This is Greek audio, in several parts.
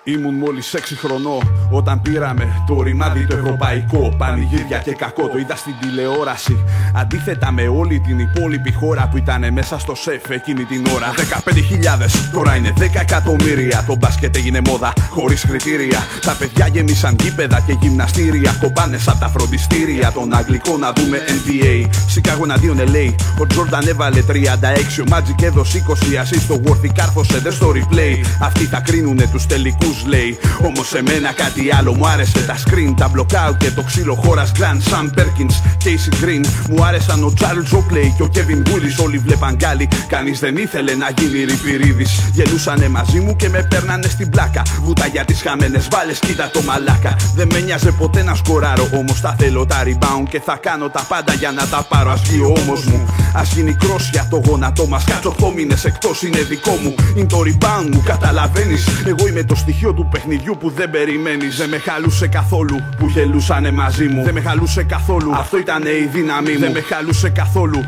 Ήμουν μόλις 6 χρονών όταν πήραμε το ρημάδι το ευρωπαϊκό. Πανηγύρια και κακό το είδα στην τηλεόραση. Αντίθετα με όλη την υπόλοιπη χώρα που ήταν μέσα στο σεφ εκείνη την ώρα. 15.000, τώρα είναι 10 εκατομμύρια. Το μπάσκετ έγινε μόδα χωρίς κριτήρια. Τα παιδιά γέμισαν γήπεδα και γυμναστήρια. Κομπάνες απ' τα φροντιστήρια. Τον Αγγλικό να δούμε NBA. Σικάγο εναντίον LA. Ο Τζόρνταν έβαλε 36. Ο Magic έδωσε 20 assist. Το Worthy κάρφωσε δε στο replay. Αυτοί θα κρίνουνε τους τελικούς. Λέει. Όμως σε μένα κάτι άλλο μου άρεσε. Τα screen, τα blockout και το ξύλο χώρας Grand Sam Perkins, Casey Green. Μου άρεσαν ο Charles Oakley και ο Kevin Willis. Όλοι βλέπαν γκάλι, κανείς δεν ήθελε να γίνει Ριπηρίδης. Γελούσανε μαζί μου και με παίρνανε στην πλάκα. Βούτα για τις χαμένες βάλες, κοίτα το μαλάκα. Δεν με νοιάζε ποτέ να σκοράρω, όμως θα θέλω τα rebound και θα κάνω τα πάντα για να τα πάρω. Ας βγει ο ώμος μου, ας γίνει κρόσια το γόνατό μας. Κάτσω 8 μήνες εκτός, είναι δικό μου. Είναι το rebound μου, καταλαβαίνεις. Εγώ είμαι το στοιχείο του παιχνιδιού που δεν περιμένεις. Δεν με χαλούσε καθόλου που γελούσανε μαζί μου. Δεν με χαλούσε καθόλου, αυτό ήτανε η δύναμή μου. Δεν με χαλούσε καθόλου.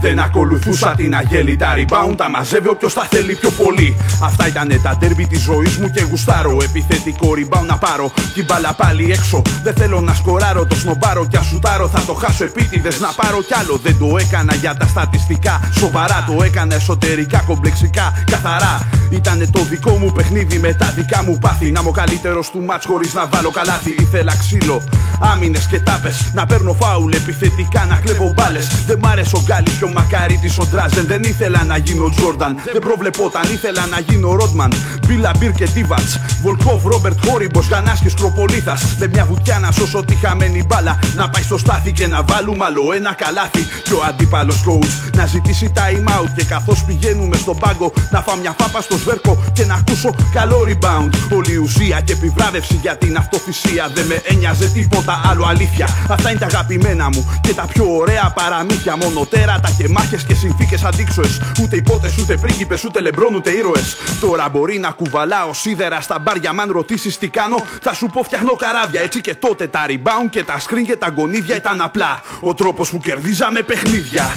Δεν ακολουθούσα την αγέλη, τα rebound τα μαζεύει όποιος τα θέλει πιο πολύ. Αυτά ήτανε τα ντέρμπι της ζωής μου και γουστάρω. Επιθετικό rebound να πάρω, την μπάλα πάλι έξω. Δεν θέλω να σκοράρω, το σνομπάρω κι ασουτάρω. Θα το χάσω επίτηδες να πάρω κι άλλο. Δεν το έκανα για τα στατιστικά, σοβαρά το έκανα εσωτερικά, κομπλεξικά, καθαρά. Ήτανε το δικό μου παιχνίδι με τα δικά μου πάθη. Να είμαι ο καλύτερος του μάτς χωρίς να βάλω καλάθι. Ήθελα ξύλο, άμυνες και τάπες. Να παίρνω φάουλ επιθετικά, να κλέβω μπάλες. Δεν μ' άρεσε ο Γκάλι και ο Μακαρίτης ο Ντράζεν. Δεν ήθελα να γίνω Τζόρνταν, δεν προβλεπόταν, ήθελα να γίνω Ρότμαν. Μπίλα, Μπίρ και Τίβατς, Βολκόφ, Ρόμπερτ Χόριμπος, Γανάς και Σκροπολίθας. Με μια βουτιά να σώσω τη χαμένη μπάλα. Να πάει στο στάθι και να βάλουμε άλλο ένα καλάθι. Και ο αντίπαλος coach να ζητήσει time out. Και καθώς πηγαίνουμε στον πάγκο να φάω μια φάπα στο σβέρκο και να ακούσω καλό rebound. Όλη ουσία και επιβράβευση για την αυτοθυσία. Δεν με ένοιαζε τίποτα άλλο, αλήθεια. Αυτά είναι τα αγαπημένα μου και τα πιο ωραία παραμύθια. Μόνο τέρατα και μάχες και συνθήκες αντίξωες. Ούτε υπότες, ούτε πρίγκιπες, ούτε λεμπρόν, ούτε ήρωες. Τώρα μπορεί να κουβαλάω σίδερα στα μπάρια. Μ' αν ρωτήσεις τι κάνω, θα σου πω φτιάχνω καράβια. Έτσι και τότε τα rebound και τα screen και τα γονίδια ήταν απλά ο τρόπος που κερδίζαμε παιχνίδια.